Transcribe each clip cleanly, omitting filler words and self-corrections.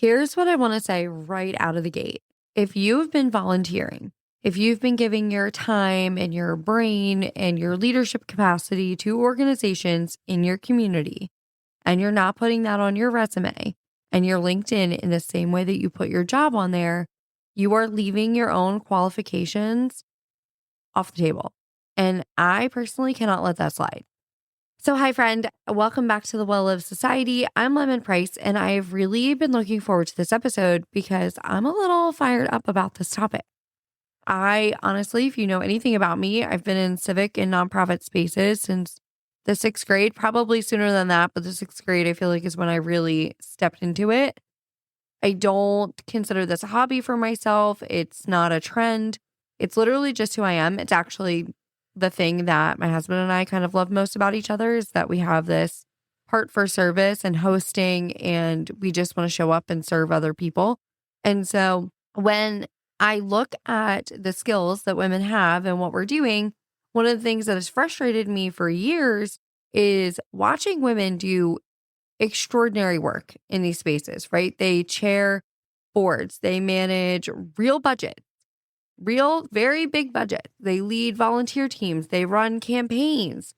Here's what I want to say right out of the gate. If you've been volunteering, if you've been giving your time and your brain and your leadership capacity to organizations in your community, and you're not putting that on your resume and your LinkedIn in the same way that you put your job on there, you are leaving your own qualifications off the table. And I personally cannot let that slide. So hi friend, welcome back to the Well-Lived Society. I'm Lemon Price, and I've really been looking forward to this episode because I'm a little fired up about this topic. I honestly, if you know anything about me, I've been in civic and nonprofit spaces since the sixth grade, probably sooner than that, but the sixth grade I feel like is when I really stepped into it. I don't consider this a hobby for myself. It's not a trend. It's literally just who I am. It's actually the thing that my husband and I kind of love most about each other is that we have this heart for service and hosting, and we just want to show up and serve other people. And so when I look at the skills that women have and what we're doing, one of the things that has frustrated me for years is watching women do extraordinary work in these spaces, right? They chair boards, they manage real budget. Real, very big budget. They lead volunteer teams. They run campaigns.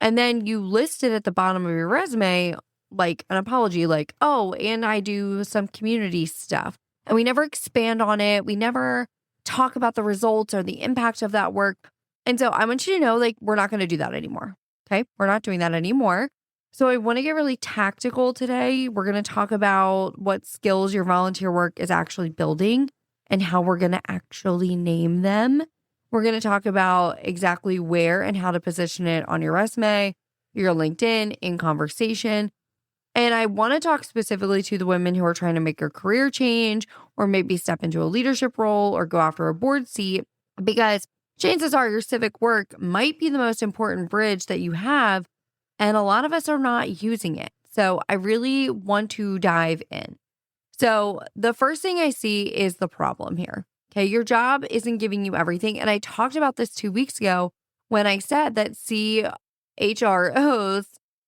And then you list it at the bottom of your resume, like an apology, like, oh, and I do some community stuff. And we never expand on it. We never talk about the results or the impact of that work. And so I want you to know, like, we're not going to do that anymore. Okay. We're not doing that anymore. So I want to get really tactical today. We're going to talk about what skills your volunteer work is actually building and how we're going to actually name them. We're going to talk about exactly where and how to position it on your resume, your LinkedIn, in conversation. And I want to talk specifically to the women who are trying to make a career change or maybe step into a leadership role or go after a board seat, because chances are your civic work might be the most important bridge that you have, and a lot of us are not using it. So I really want to dive in. So the first thing I see is the problem here. Okay, your job isn't giving you everything. And I talked about this 2 weeks ago when I said that CHROs,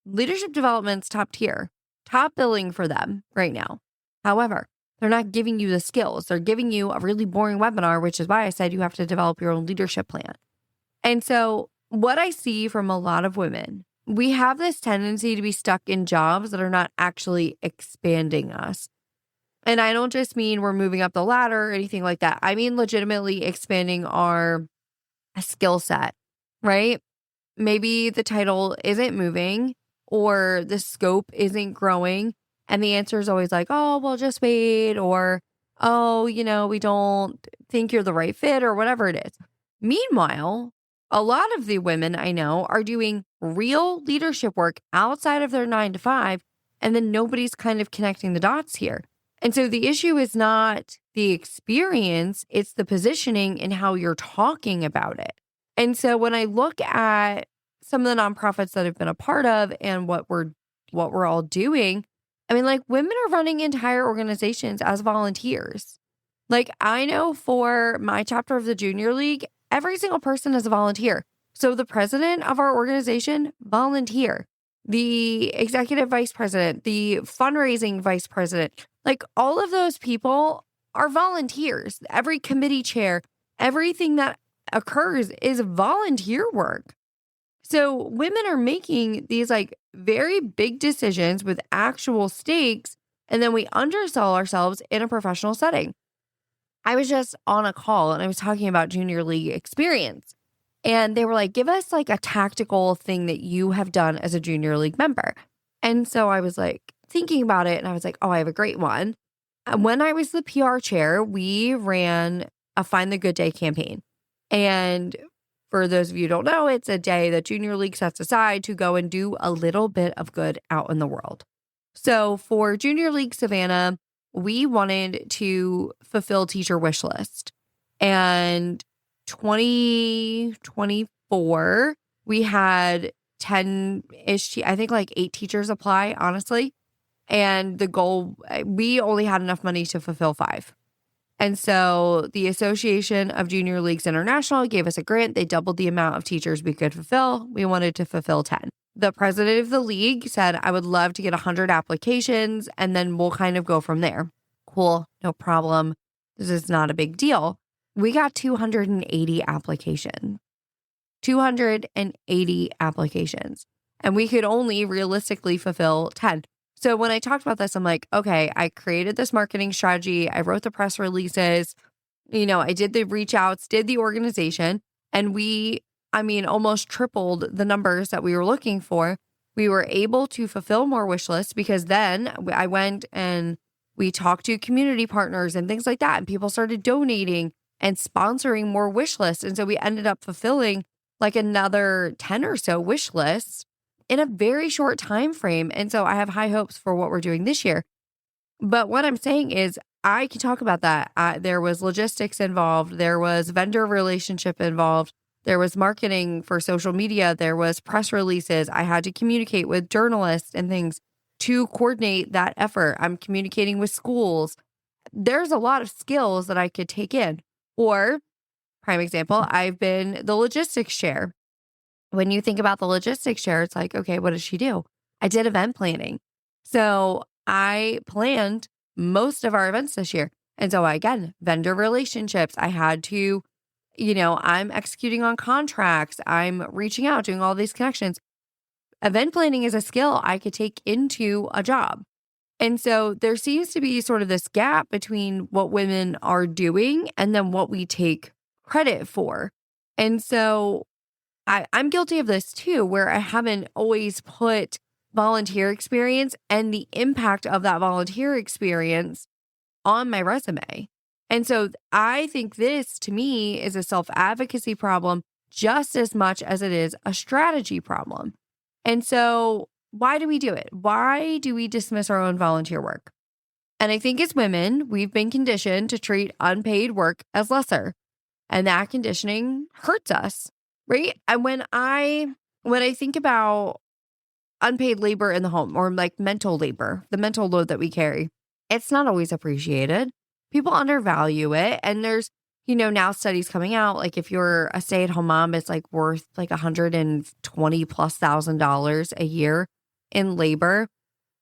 leadership development's top tier, top billing for them right now. However, they're not giving you the skills. They're giving you a really boring webinar, which is why I said you have to develop your own leadership plan. And so what I see from a lot of women, we have this tendency to be stuck in jobs that are not actually expanding us. And I don't just mean we're moving up the ladder or anything like that. I mean legitimately expanding our skill set, right? Maybe the title isn't moving or the scope isn't growing. And the answer is always like, oh, well, just wait. Or, oh, we don't think you're the right fit or whatever it is. Meanwhile, a lot of the women I know are doing real leadership work outside of their 9 to 5. And then nobody's kind of connecting the dots here. And so the issue is not the experience, it's the positioning and how you're talking about it. And so when I look at some of the nonprofits that I've been a part of and what we're all doing, I mean, like, women are running entire organizations as volunteers. Like, I know for my chapter of the Junior League, every single person is a volunteer. So the president of our organization, volunteer. The executive vice president, the fundraising vice president, like all of those people are volunteers. Every committee chair, everything that occurs is volunteer work. So women are making these like very big decisions with actual stakes, and then we undersell ourselves in a professional setting. I was just on a call and I was talking about Junior League experience. And they were like, give us like a tactical thing that you have done as a Junior League member. And so I was like thinking about it and I was like, oh, I have a great one. When I was the PR chair, we ran a Find the Good Day campaign. And for those of you who don't know, it's a day that Junior League sets aside to go and do a little bit of good out in the world. So for Junior League Savannah, we wanted to fulfill teacher wish list. And 2024, we had 10-ish, I think like 8 teachers apply, honestly. And the goal, we only had enough money to fulfill 5. And so the Association of Junior Leagues International gave us a grant. They doubled the amount of teachers we could fulfill. We wanted to fulfill 10. The president of the league said, I would love to get 100 applications and then we'll kind of go from there. Cool, no problem. This is not a big deal. We got 280 applications. 280 applications. And we could only realistically fulfill 10. So when I talked about this, I'm like, okay, I created this marketing strategy. I wrote the press releases. I did the reach outs, did the organization, and almost tripled the numbers that we were looking for. We were able to fulfill more wish lists because then I went and we talked to community partners and things like that. And people started donating and sponsoring more wish lists. And so we ended up fulfilling like another 10 or so wish lists in a very short time frame. And so I have high hopes for what we're doing this year. But what I'm saying is I can talk about that. There was logistics involved. There was vendor relationship involved. There was marketing for social media. There was press releases. I had to communicate with journalists and things to coordinate that effort. I'm communicating with schools. There's a lot of skills that I could take in. Or, prime example, I've been the logistics chair. When you think about the logistics chair, it's like, okay, what does she do? I did event planning. So I planned most of our events this year. And so again, vendor relationships, I had to, I'm executing on contracts. I'm reaching out, doing all these connections. Event planning is a skill I could take into a job. And so there seems to be sort of this gap between what women are doing and then what we take credit for. And so I'm guilty of this too, where I haven't always put volunteer experience and the impact of that volunteer experience on my resume. And so I think this to me is a self-advocacy problem just as much as it is a strategy problem. And so why do we do it? Why do we dismiss our own volunteer work? And I think as women, we've been conditioned to treat unpaid work as lesser. And that conditioning hurts us, right? And when I think about unpaid labor in the home or like mental labor, the mental load that we carry, it's not always appreciated. People undervalue it. And there's, now studies coming out, like if you're a stay-at-home mom, it's like worth like $120,000+ a year in labor.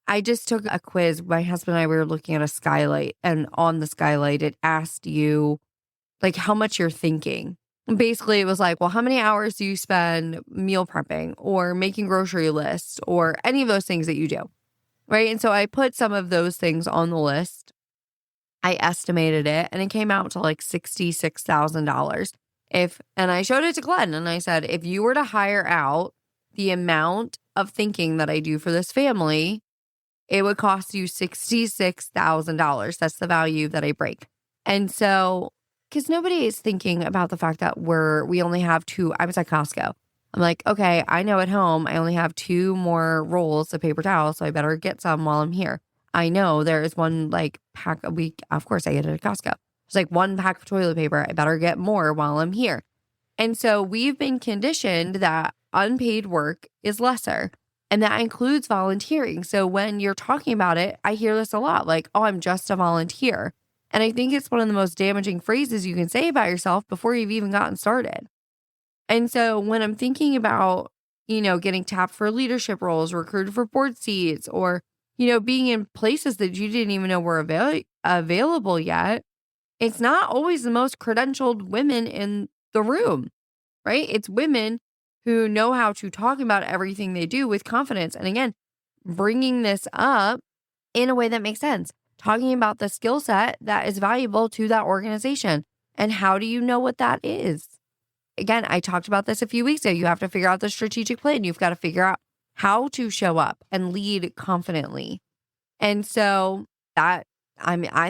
I just took a quiz. My husband and I, we were looking at a skylight, and on the skylight, it asked you like how much you're thinking. Basically, it was like, well, how many hours do you spend meal prepping or making grocery lists or any of those things that you do, right? And so I put some of those things on the list. I estimated it, and it came out to like $66,000. And I showed it to Glenn, and I said, if you were to hire out the amount of thinking that I do for this family, it would cost you $66,000. That's the value that I break. And so, because nobody is thinking about the fact that we only have two. I was at Costco. I'm like, okay, I know at home I only have 2 more rolls of paper towels, so I better get some while I'm here. I know there is one like pack a week. Of course, I get it at Costco. It's like 1 pack of toilet paper. I better get more while I'm here. And so we've been conditioned that unpaid work is lesser. And that includes volunteering. So when you're talking about it, I hear this a lot, like, oh, I'm just a volunteer. And I think it's one of the most damaging phrases you can say about yourself before you've even gotten started. And so when I'm thinking about, getting tapped for leadership roles, recruited for board seats, or, being in places that you didn't even know were available yet, it's not always the most credentialed women in the room, right? It's women who know how to talk about everything they do with confidence. And again, bringing this up in a way that makes sense, talking about the skill set that is valuable to that organization. And how do you know what that is? Again, I talked about this a few weeks ago. You have to figure out the strategic plan. You've got to figure out how to show up and lead confidently. And so I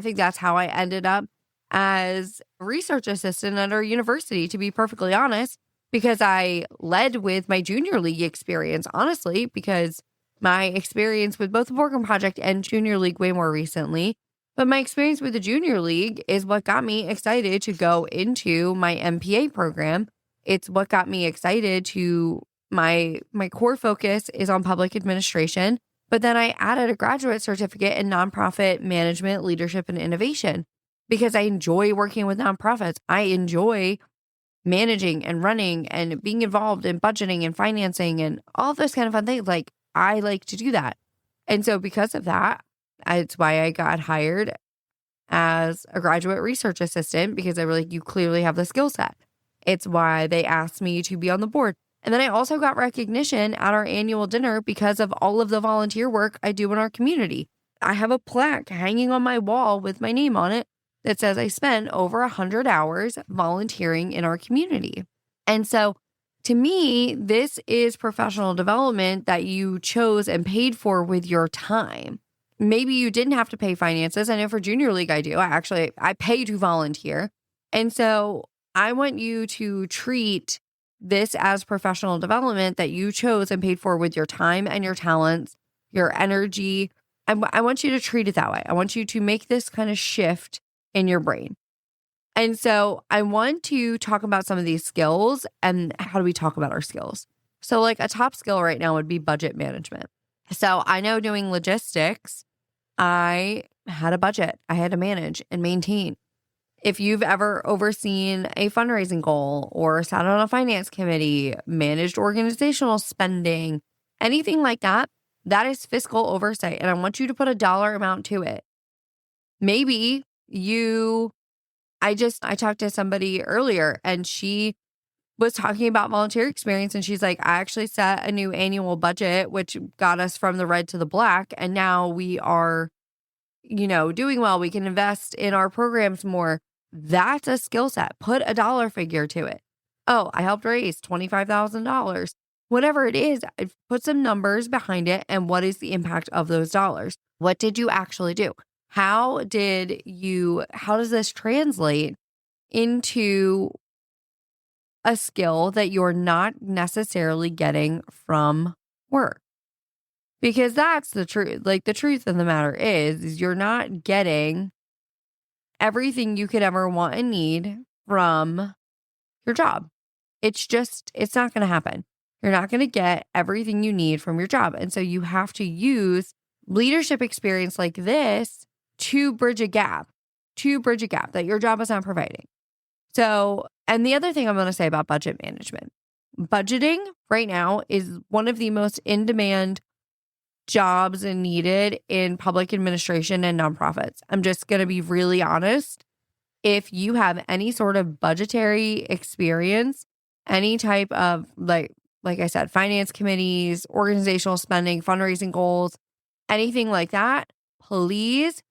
think that's how I ended up as a research assistant at our university, to be perfectly honest, because I led with my junior league experience, honestly, because my experience with both the Borgen Project and Junior League way more recently. But my experience with the Junior League is what got me excited to go into my MPA program. It's what got me excited to my core focus is on public administration. But then I added a graduate certificate in nonprofit management, leadership, and innovation because I enjoy working with nonprofits. I enjoy managing and running and being involved in budgeting and financing and all those kind of fun things. Like, I like to do that. And so because of that, it's why I got hired as a graduate research assistant because they were like, you clearly have the skill set. It's why they asked me to be on the board. And then I also got recognition at our annual dinner because of all of the volunteer work I do in our community. I have a plaque hanging on my wall with my name on it that says I spent over 100 hours volunteering in our community. And so to me, this is professional development that you chose and paid for with your time. Maybe you didn't have to pay finances. I know for Junior League, I do. I pay to volunteer. And so I want you to treat this as professional development that you chose and paid for with your time and your talents, your energy. I want you to treat it that way. I want you to make this kind of shift in your brain. And so I want to talk about some of these skills and how do we talk about our skills? So like a top skill right now would be budget management. So I know doing logistics, I had a budget I had to manage and maintain. If you've ever overseen a fundraising goal or sat on a finance committee, managed organizational spending, anything like that, that is fiscal oversight. And I want you to put a dollar amount to it. Maybe I talked to somebody earlier and she was talking about volunteer experience and she's like, I actually set a new annual budget, which got us from the red to the black. And now we are, doing well. We can invest in our programs more. That's a skill set. Put a dollar figure to it. Oh, I helped raise $25,000. Whatever it is, put some numbers behind it. And what is the impact of those dollars? What did you actually do? How does this translate into a skill that you're not necessarily getting from work? Because that's the truth. Like the truth of the matter is you're not getting everything you could ever want and need from your job. It's not going to happen. You're not going to get everything you need from your job. And so you have to use leadership experience like this to bridge a gap that your job is not providing. So, and the other thing I'm going to say about budget management, budgeting right now is one of the most in-demand jobs and needed in public administration and nonprofits. I'm just going to be really honest. If you have any sort of budgetary experience, any type of like I said, finance committees, organizational spending, fundraising goals, anything like that, please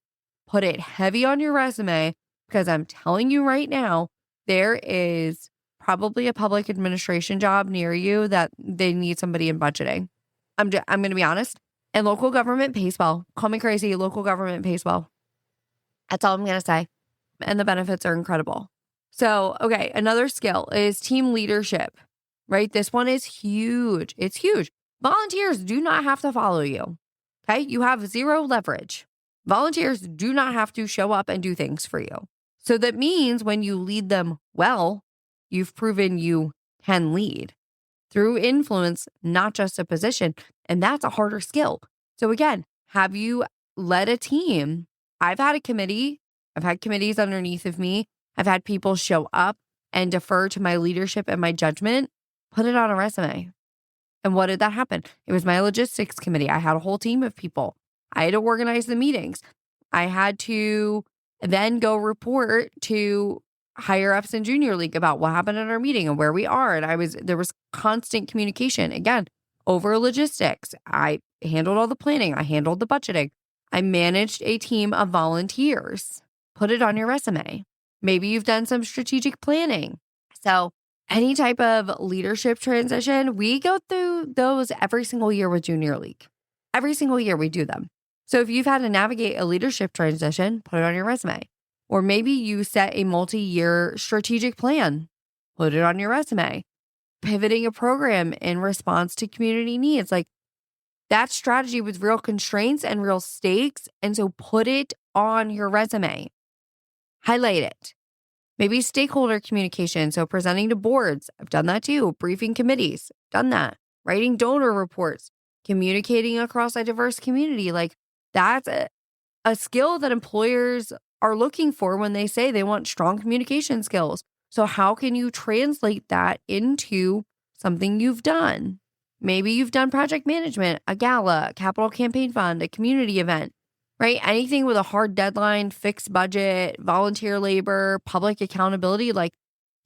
put it heavy on your resume because I'm telling you right now, there is probably a public administration job near you that they need somebody in budgeting. I'm going to be honest. And local government pays well. Call me crazy. Local government pays well. That's all I'm going to say. And the benefits are incredible. So, okay, another skill is team leadership, right? This one is huge. It's huge. Volunteers do not have to follow you. Okay. You have zero leverage. Volunteers do not have to show up and do things for you. So that means when you lead them well, you've proven you can lead through influence, not just a position. And that's a harder skill. So again, have you led a team? I've had a committee. I've had committees underneath of me. I've had people show up and defer to my leadership and my judgment. Put it on a resume. And what did that happen? It was my logistics committee. I had a whole team of people. I had to organize the meetings. I had to then go report to higher ups in Junior League about what happened at our meeting and where we are. And there was constant communication, again, over logistics. I handled all the planning. I handled the budgeting. I managed a team of volunteers. Put it on your resume. Maybe you've done some strategic planning. So any type of leadership transition, we go through those every single year with Junior League. Every single year we do them. So if you've had to navigate a leadership transition, put it on your resume. Or maybe you set a multi-year strategic plan, put it on your resume. Pivoting a program in response to community needs, like that strategy with real constraints and real stakes. And so put it on your resume. Highlight it. Maybe stakeholder communication. So presenting to boards, I've done that too. Briefing committees, done that. Writing donor reports, communicating across a diverse community. Like that's a skill that employers are looking for when they say they want strong communication skills. So how can you translate that into something you've done? Maybe you've done project management, a gala, a capital campaign fund, a community event, right? Anything with a hard deadline, fixed budget, volunteer labor, public accountability, like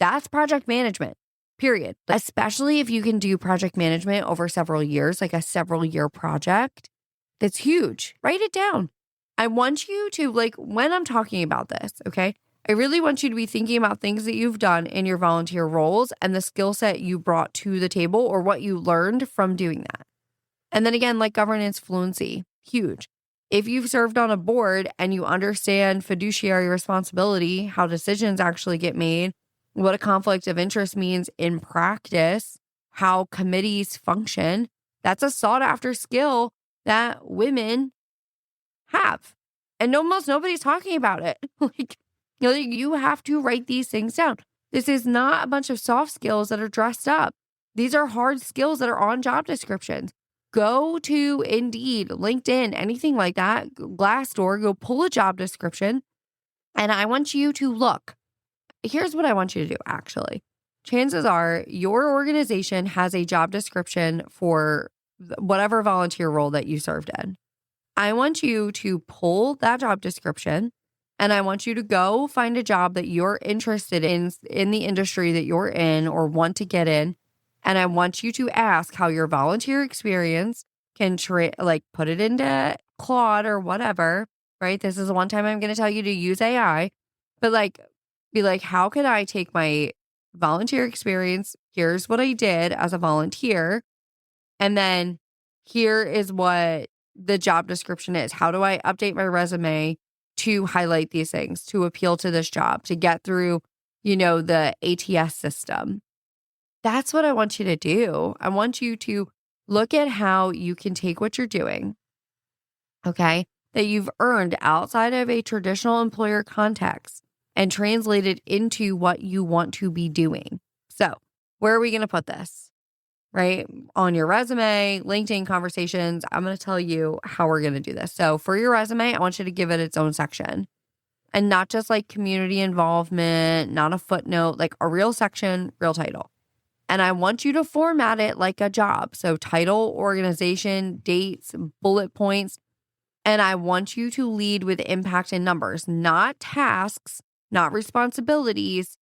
that's project management, period. Especially if you can do project management over several years, like a several year project, that's huge. Write it down. I want you to, like, when I'm talking about this, okay, I really want you to be thinking about things that you've done in your volunteer roles and the skill set you brought to the table or what you learned from doing that. And then again, like governance fluency, huge. If you've served on a board and you understand fiduciary responsibility, how decisions actually get made, what a conflict of interest means in practice, how committees function, that's a sought after skill that women have. And almost nobody's talking about it. You have to write these things down. This is not a bunch of soft skills that are dressed up. These are hard skills that are on job descriptions. Go to Indeed, LinkedIn, anything like that, Glassdoor, go pull a job description. And I want you to look. Here's what I want you to do, actually. Chances are your organization has a job description for whatever volunteer role that you served in. I want you to pull that job description and I want you to go find a job that you're interested in the industry that you're in or want to get in. And I want you to ask how your volunteer experience can put it into Claude or whatever, right? This is the one time I'm going to tell you to use AI, but be like, how can I take my volunteer experience? Here's what I did as a volunteer. And then here is what the job description is. How do I update my resume to highlight these things, to appeal to this job, to get through, the ATS system? That's what I want you to do. I want you to look at how you can take what you're doing, okay, that you've earned outside of a traditional employer context and translate it into what you want to be doing. So where are we going to put this? Right? On your resume, LinkedIn conversations, I'm going to tell you how we're going to do this. So for your resume, I want you to give it its own section and not just like community involvement, not a footnote, like a real section, real title. And I want you to format it like a job. So title, organization, dates, bullet points. And I want you to lead with impact and numbers, not tasks, not responsibilities,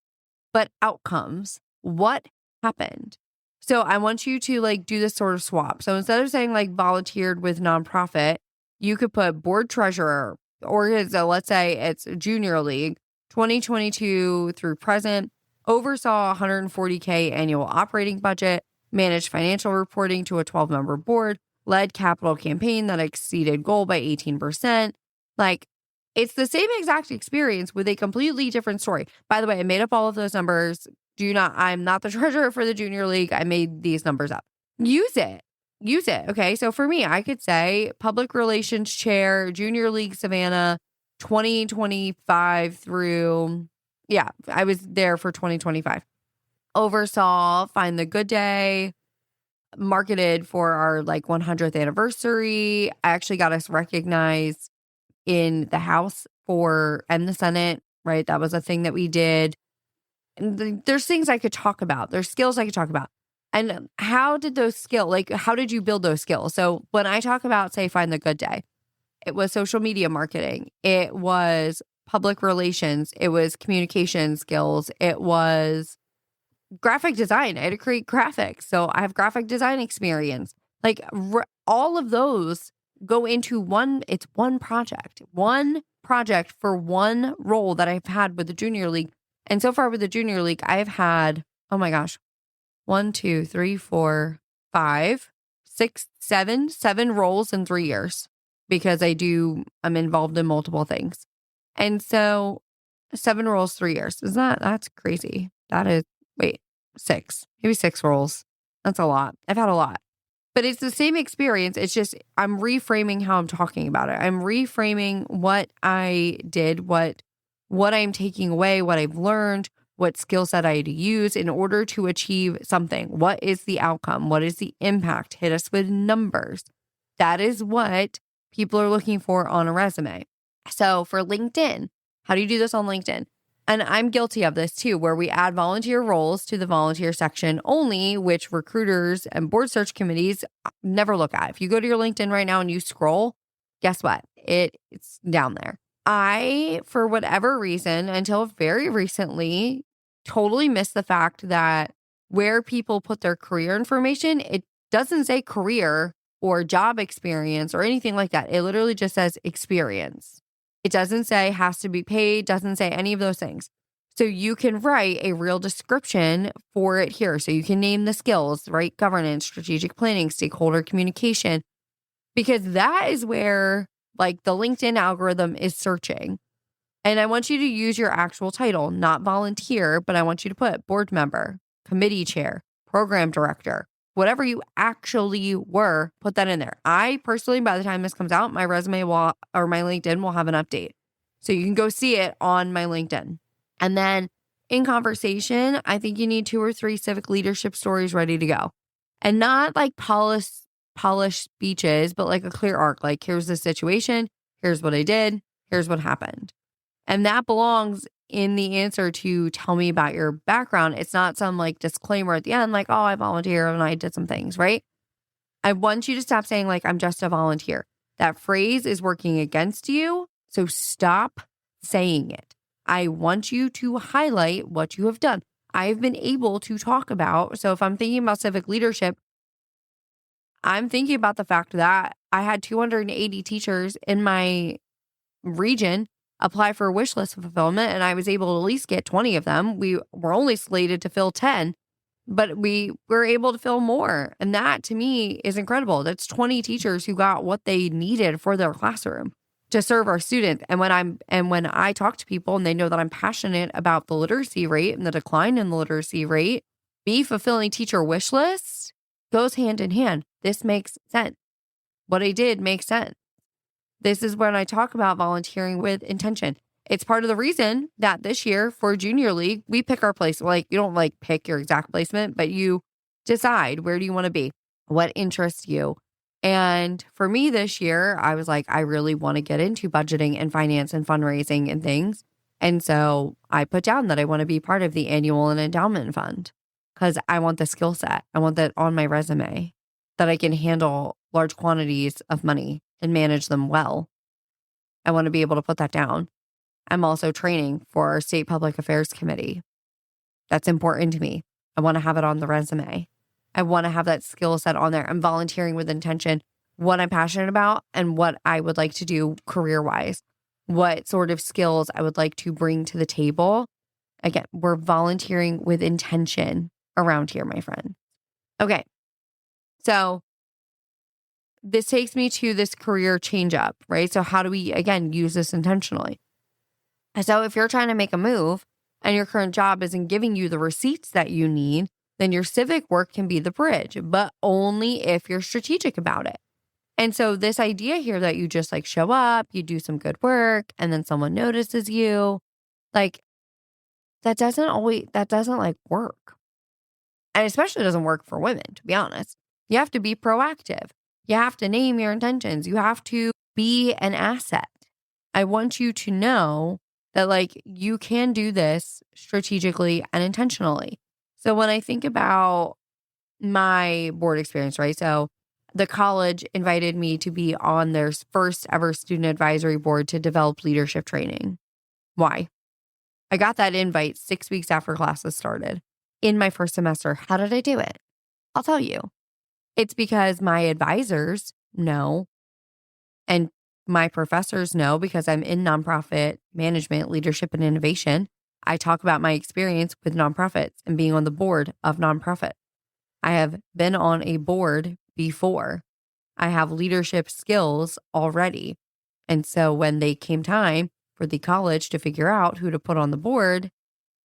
but outcomes. What happened? So I want you to do this sort of swap. So instead of saying volunteered with nonprofit, you could put board treasurer, or so let's say it's junior league, 2022 through present, oversaw 140K annual operating budget, managed financial reporting to a 12-member board, led capital campaign that exceeded goal by 18%. It's the same exact experience with a completely different story. By the way, I made up all of those numbers. I'm not the treasurer for the junior league. I made these numbers up. Use it. Okay. So for me, I could say public relations chair, junior league Savannah, 2025 through, I was there for 2025. Oversaw Find the Good Day, marketed for our 100th anniversary. I actually got us recognized in the House and the Senate, right? That was a thing that we did. And there's things I could talk about. There's skills I could talk about. And how did those skills, how did you build those skills? So when I talk about, say, Find the Good Day, it was social media marketing. It was public relations. It was communication skills. It was graphic design. I had to create graphics. So I have graphic design experience. All of those go into one project for one role that I've had with the junior league. And so far with the junior league, I have had, oh my gosh, 1, 2, 3, 4, 5, 6, 7 roles in 3 years because I'm involved in multiple things. And so 7 roles, 3 years. That's crazy. That is, 6, maybe 6 roles. That's a lot. I've had a lot. But it's the same experience. It's just I'm reframing how I'm talking about it. I'm reframing what I did, what I'm taking away, what I've learned, what skill set I had to use in order to achieve something. What is the outcome? What is the impact? Hit us with numbers. That is what people are looking for on a resume. So for LinkedIn, how do you do this on LinkedIn? And I'm guilty of this too, where we add volunteer roles to the volunteer section only, which recruiters and board search committees never look at. If you go to your LinkedIn right now and you scroll, Guess what? It's down there. I, for whatever reason, until very recently, totally missed the fact that where people put their career information, it doesn't say career or job experience or anything like that. It literally just says experience. It doesn't say has to be paid, doesn't say any of those things. So you can write a real description for it here. So you can name the skills, right? Governance, strategic planning, stakeholder communication, because that is where like the LinkedIn algorithm is searching. And I want you to use your actual title, not volunteer, but I want you to put board member, committee chair, program director, whatever you actually were, put that in there. I personally, by the time this comes out, my resume will, or my LinkedIn will have an update. So you can go see it on my LinkedIn. And then in conversation, I think you need 2 or 3 civic leadership stories ready to go. And not like polished speeches, but like a clear arc. Like, here's the situation, here's what I did, here's what happened. And that belongs in the answer to tell me about your background. It's not some like disclaimer at the end, like, oh, I volunteer and I did some things, right? I want you to stop saying like, I'm just a volunteer. That phrase is working against you. So stop saying it. I want you to highlight what you have done. I've been able to talk about, so if I'm thinking about civic leadership, I'm thinking about the fact that I had 280 teachers in my region apply for wish list fulfillment, and I was able to at least get 20 of them. We were only slated to fill 10, but we were able to fill more. And that to me is incredible. That's 20 teachers who got what they needed for their classroom to serve our students. And when I talk to people and they know that I'm passionate about the literacy rate and the decline in the literacy rate, me fulfilling teacher wish lists goes hand in hand. This makes sense. What I did makes sense. This is when I talk about volunteering with intention. It's part of the reason that this year for Junior League, we pick our place. Like, you don't like pick your exact placement, but you decide where do you want to be, what interests you. And for me this year, I was like, I really want to get into budgeting and finance and fundraising and things. And so I put down that I want to be part of the annual and endowment fund because I want the skill set. I want that on my resume, that I can handle large quantities of money and manage them well. I want to be able to put that down. I'm also training for our state public affairs committee. That's important to me. I want to have it on the resume. I want to have that skill set on there. I'm volunteering with intention, what I'm passionate about and what I would like to do career-wise, what sort of skills I would like to bring to the table. Again, we're volunteering with intention around here, my friend. Okay. So this takes me to this career change up, right? So how do we, again, use this intentionally? So if you're trying to make a move and your current job isn't giving you the receipts that you need, then your civic work can be the bridge, but only if you're strategic about it. And so this idea here that you just like show up, you do some good work, and then someone notices you, like that doesn't like work. And especially doesn't work for women, to be honest. You have to be proactive. You have to name your intentions. You have to be an asset. I want you to know that like you can do this strategically and intentionally. So when I think about my board experience, right? So the college invited me to be on their first ever student advisory board to develop leadership training. Why? I got that invite 6 weeks after classes started in my first semester. How did I do it? I'll tell you. It's because my advisors know and my professors know, because I'm in nonprofit management, leadership, and innovation. I talk about my experience with nonprofits and being on the board of nonprofit. I have been on a board before. I have leadership skills already. And so when they came time for the college to figure out who to put on the board,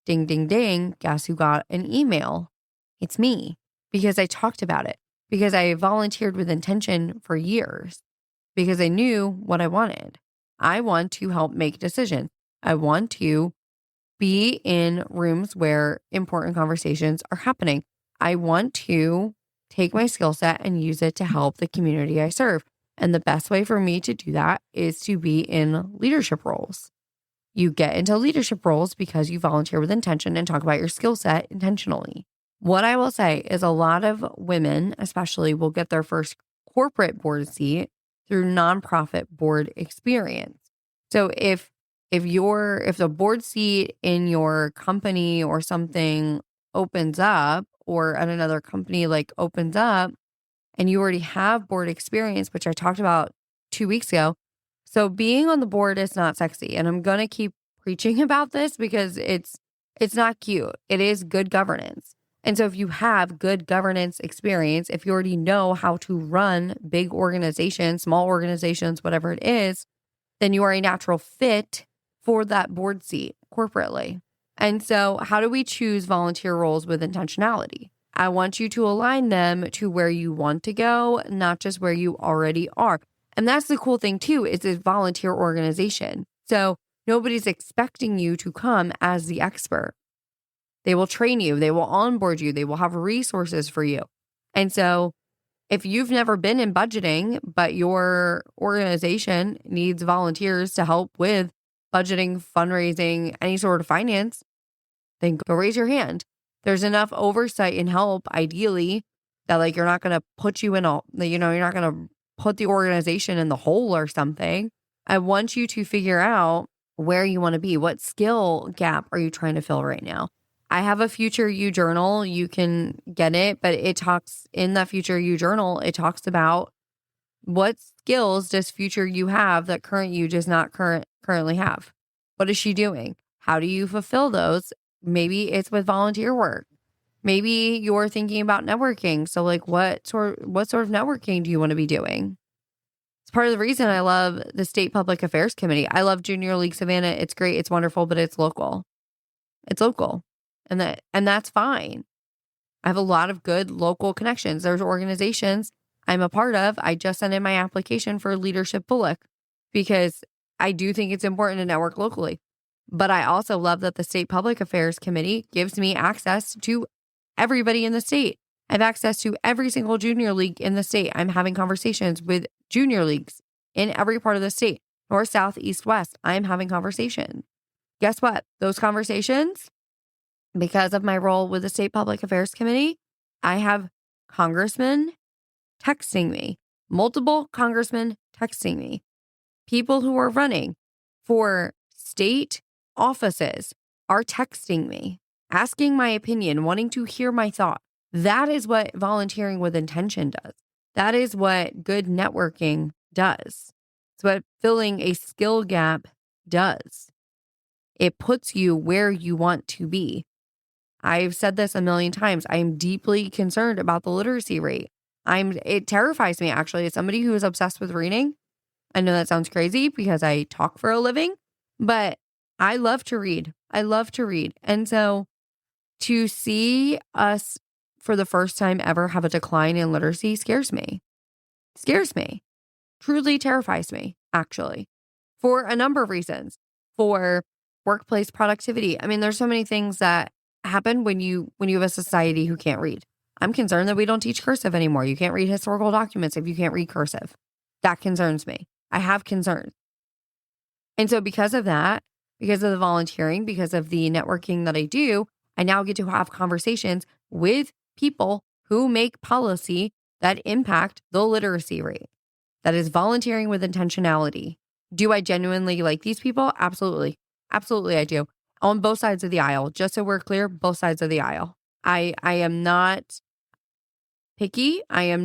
ding, ding, ding, guess who got an email? It's me, because I talked about it, because I volunteered with intention for years, because I knew what I wanted. I want to help make decisions. I want to be in rooms where important conversations are happening. I want to take my skill set and use it to help the community I serve. And the best way for me to do that is to be in leadership roles. You get into leadership roles because you volunteer with intention and talk about your skill set intentionally. What I will say is a lot of women, especially, will get their first corporate board seat through nonprofit board experience. So if the board seat in your company or something opens up, or at another company like opens up, and you already have board experience, which I talked about 2 weeks ago. So being on the board is not sexy. And I'm going to keep preaching about this because it's not cute. It is good governance. And so if you have good governance experience, if you already know how to run big organizations, small organizations, whatever it is, then you are a natural fit for that board seat corporately. And so how do we choose volunteer roles with intentionality? I want you to align them to where you want to go, not just where you already are. And that's the cool thing too, is a volunteer organization. So nobody's expecting you to come as the expert. They will train you. They will onboard you. They will have resources for you. And so if you've never been in budgeting, but your organization needs volunteers to help with budgeting, fundraising, any sort of finance, then go raise your hand. There's enough oversight and help, ideally, that like you're not going to put you in you're not going to put the organization in the hole or something. I want you to figure out where you want to be. What skill gap are you trying to fill right now? I have a Future You journal. You can get it, but it talks in that Future You journal. It talks about what skills does future you have that current you does not currently have. What is she doing? How do you fulfill those? Maybe it's with volunteer work. Maybe you're thinking about networking. So like what sort of networking do you want to be doing? It's part of the reason I love the State Public Affairs Committee. I love Junior League Savannah. It's great. It's wonderful, but it's local. It's local. And that's fine. I have a lot of good local connections. There's organizations I'm a part of. I just sent in my application for Leadership Bullock because I do think it's important to network locally. But I also love that the State Public Affairs Committee gives me access to everybody in the state. I have access to every single junior league in the state. I'm having conversations with junior leagues in every part of the state, north, south, east, west. I'm having conversations. Guess what? Those conversations, because of my role with the State Public Affairs Committee, I have congressmen texting me, multiple congressmen texting me, people who are running for state offices are texting me, asking my opinion, wanting to hear my thought. That is what volunteering with intention does. That is what good networking does. It's what filling a skill gap does. It puts you where you want to be. I've said this a million times. I am deeply concerned about the literacy rate. It terrifies me, actually, as somebody who is obsessed with reading. I know that sounds crazy because I talk for a living, but I love to read. I love to read. And so to see us for the first time ever have a decline in literacy scares me. Scares me. Truly terrifies me, actually, for a number of reasons. For workplace productivity. I mean, there's so many things that happen when you have a society who can't read. I'm concerned that we don't teach cursive anymore. You can't read historical documents if you can't read cursive. That concerns me. I have concerns. And so because of that, because of the volunteering, because of the networking that I do, I now get to have conversations with people who make policy that impact the literacy rate. That is volunteering with intentionality. Do I genuinely like these people? Absolutely. Absolutely, I do. On both sides of the aisle. Just so we're clear, both sides of the aisle. I am not picky. I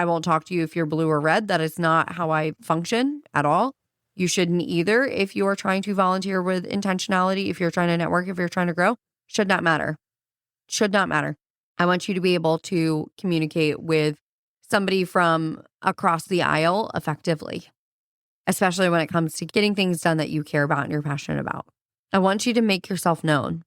won't talk to you if you're blue or red. That is not how I function at all. You shouldn't either if you are trying to volunteer with intentionality, if you're trying to network, if you're trying to grow. Should not matter. Should not matter. I want you to be able to communicate with somebody from across the aisle effectively, especially when it comes to getting things done that you care about and you're passionate about. I want you to make yourself known,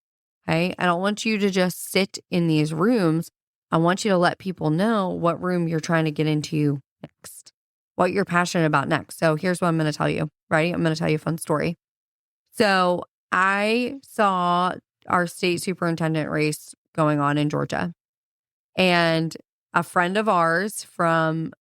okay? I don't want you to just sit in these rooms. I want you to let people know what room you're trying to get into next, what you're passionate about next. So here's what I'm going to tell you, right? I'm going to tell you a fun story. So I saw our state superintendent race going on in Georgia, and a friend of ours from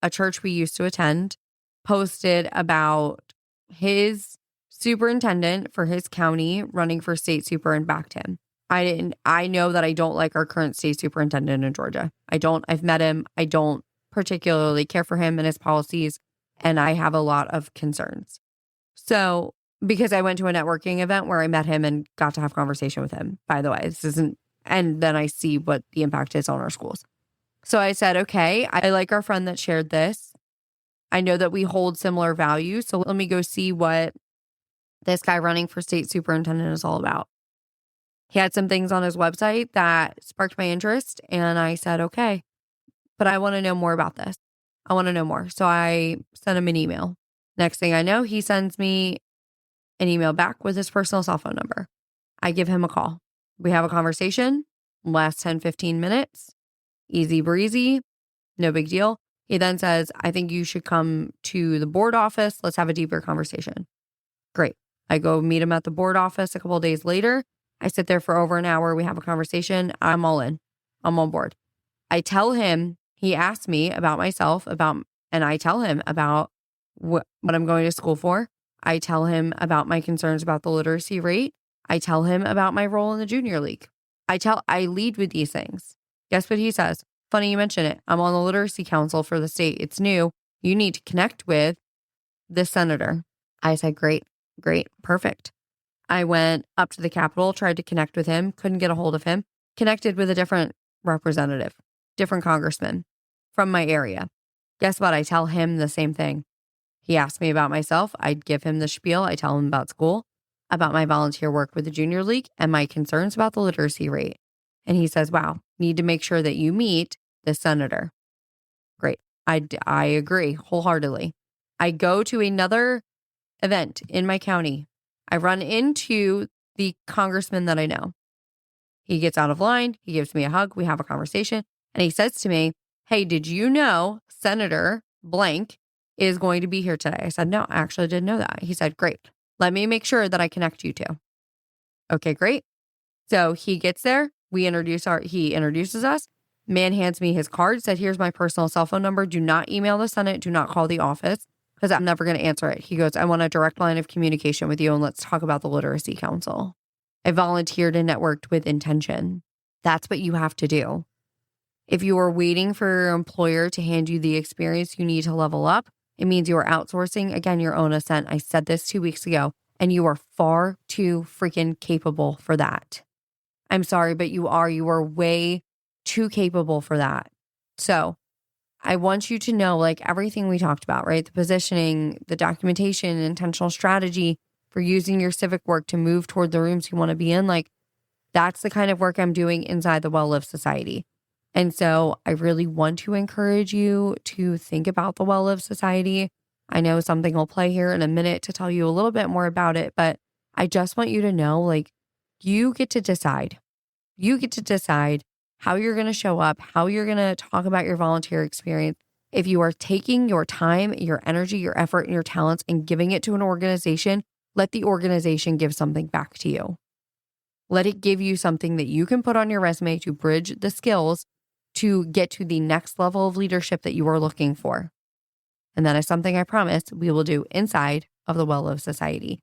a church we used to attend posted about his superintendent for his county running for state super and backed him. I know that I don't like our current state superintendent in Georgia. I've met him. I don't particularly care for him and his policies, and I have a lot of concerns. So, because I went to a networking event where I met him and got to have conversation with him, by the way, and then I see what the impact is on our schools. So I said, okay, I like our friend that shared this. I know that we hold similar values. So let me go see what this guy running for state superintendent is all about. He had some things on his website that sparked my interest. And I said, okay, but I want to know more about this. I want to know more. So I sent him an email. Next thing I know, he sends me an email back with his personal cell phone number. I give him a call. We have a conversation, lasts 10, 15 minutes, easy breezy, no big deal. He then says, I think you should come to the board office. Let's have a deeper conversation. Great. I go meet him at the board office a couple of days later. I sit there for over an hour. We have a conversation. I'm all in. I'm on board. I tell him, he asked me about myself, and I tell him about what I'm going to school for. I tell him about my concerns about the literacy rate. I tell him about my role in the junior league. I lead with these things. Guess what he says? Funny you mention it. I'm on the literacy council for the state. It's new. You need to connect with the senator. I said, great, perfect. I went up to the Capitol, tried to connect with him, couldn't get a hold of him, connected with a different representative, different congressman from my area. Guess what? I tell him the same thing. He asked me about myself. I'd give him the spiel. I tell him about school, about my volunteer work with the junior league, and my concerns about the literacy rate. And he says, wow, need to make sure that you meet the senator. Great. I agree wholeheartedly. I go to another event in my county. I run into the congressman that I know. He gets out of line. He gives me a hug. We have a conversation. And he says to me, hey, did you know Senator blank is going to be here today? I said, no, I actually didn't know that. He said, great. Let me make sure that I connect you to. Okay, great. So he gets there. He introduces us. Man hands me his card, said, here's my personal cell phone number. Do not email the Senate. Do not call the office because I'm never going to answer it. He goes, I want a direct line of communication with you and let's talk about the Literacy Council. I volunteered and networked with intention. That's what you have to do. If you are waiting for your employer to hand you the experience you need to level up, it means you are outsourcing, again, your own ascent. I said this 2 weeks ago, and you are far too freaking capable for that. I'm sorry, but you are way too capable for that. So I want you to know, like everything we talked about, right? The positioning, the documentation, intentional strategy for using your civic work to move toward the rooms you want to be in. Like that's the kind of work I'm doing inside the Well-Lived Society. And so I really want to encourage you to think about the Well-Lived Society. I know something will play here in a minute to tell you a little bit more about it, but I just want you to know, like, you get to decide. You get to decide how you're going to show up, how you're going to talk about your volunteer experience. If you are taking your time, your energy, your effort, and your talents and giving it to an organization, let the organization give something back to you. Let it give you something that you can put on your resume to bridge the skills to get to the next level of leadership that you are looking for. And that is something I promise we will do inside of the Well-Lived Society.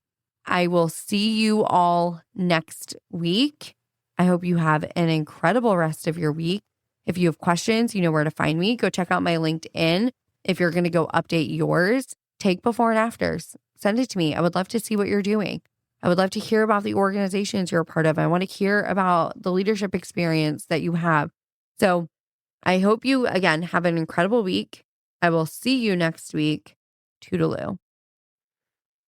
I will see you all next week. I hope you have an incredible rest of your week. If you have questions, you know where to find me. Go check out my LinkedIn. If you're going to go update yours, take before and afters. Send it to me. I would love to see what you're doing. I would love to hear about the organizations you're a part of. I want to hear about the leadership experience that you have. So I hope you, again, have an incredible week. I will see you next week. Toodaloo.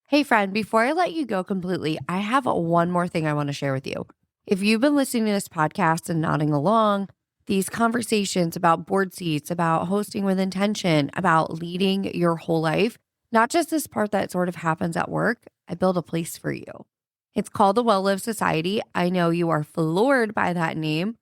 Hey, friend, before I let you go completely, I have one more thing I want to share with you. If you've been listening to this podcast and nodding along, these conversations about board seats, about hosting with intention, about leading your whole life, not just this part that sort of happens at work, I build a place for you. It's called the Well-Lived Society. I know you are floored by that name.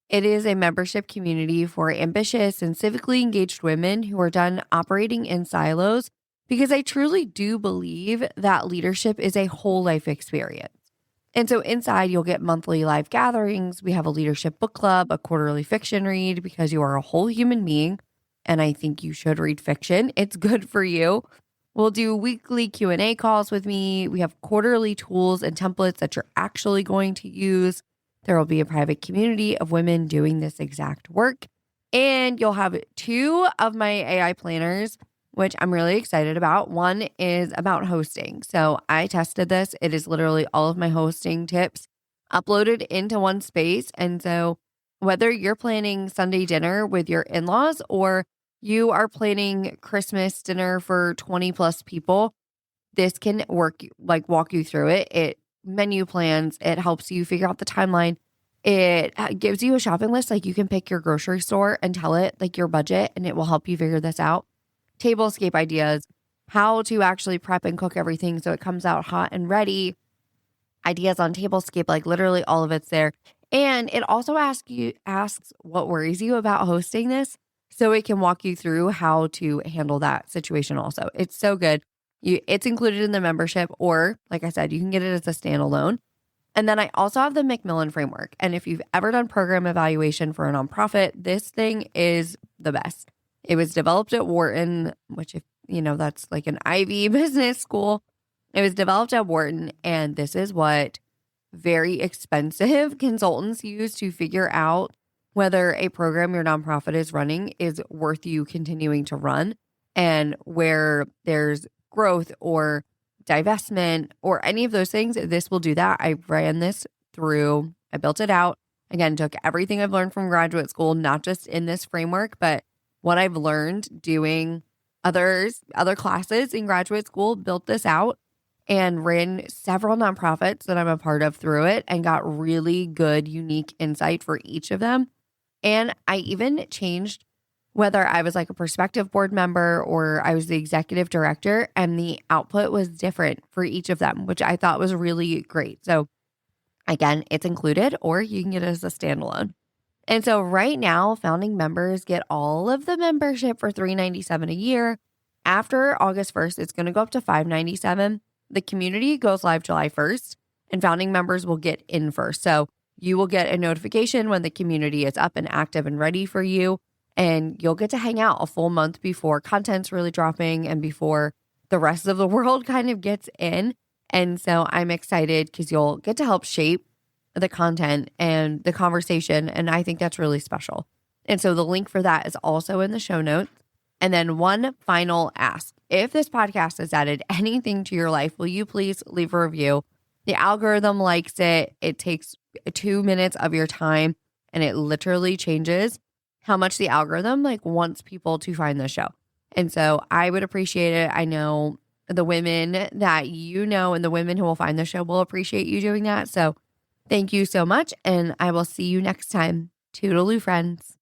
It is a membership community for ambitious and civically engaged women who are done operating in silos, because I truly do believe that leadership is a whole life experience. And so inside, you'll get monthly live gatherings. We have a leadership book club, a quarterly fiction read, because you are a whole human being, and I think you should read fiction. It's good for you. We'll do weekly Q&A calls with me. We have quarterly tools and templates that you're actually going to use. There will be a private community of women doing this exact work. And you'll have 2 of my AI planners, which I'm really excited about. One is about hosting. So I tested this. It is literally all of my hosting tips uploaded into one space. And so whether you're planning Sunday dinner with your in-laws or you are planning Christmas dinner for 20 plus people, this can walk you through it. It menu plans, it helps you figure out the timeline. It gives you a shopping list. Like you can pick your grocery store and tell it like your budget, and it will help you figure this out. Tablescape ideas, how to actually prep and cook everything so it comes out hot and ready. Ideas on Tablescape, like literally all of it's there. And it also asks what worries you about hosting this, so it can walk you through how to handle that situation also. It's so good. It's included in the membership, or like I said, you can get it as a standalone. And then I also have the Macmillan framework. And if you've ever done program evaluation for a nonprofit, this thing is the best. It was developed at Wharton, which if that's like an Ivy business school. It was developed at Wharton, and this is what very expensive consultants use to figure out whether a program your nonprofit is running is worth you continuing to run, and where there's growth or divestment or any of those things. This will do that. I ran this through, I built it out. Again, took everything I've learned from graduate school, not just in this framework, but what I've learned doing other classes in graduate school, built this out and ran several nonprofits that I'm a part of through it and got really good, unique insight for each of them. And I even changed whether I was like a prospective board member or I was the executive director, and the output was different for each of them, which I thought was really great. So again, it's included, or you can get it as a standalone. And so right now, founding members get all of the membership for $397 a year. After August 1st, it's going to go up to $597. The community goes live July 1st, and founding members will get in first. So you will get a notification when the community is up and active and ready for you. And you'll get to hang out a full month before content's really dropping and before the rest of the world kind of gets in. And so I'm excited because you'll get to help shape the content and the conversation. And I think that's really special. And so the link for that is also in the show notes. And then one final ask. If this podcast has added anything to your life, will you please leave a review? The algorithm likes it. It takes 2 minutes of your time, and it literally changes how much the algorithm wants people to find the show. And so I would appreciate it. I know the women that and the women who will find the show will appreciate you doing that. So thank you so much. And I will see you next time. Toodaloo, friends.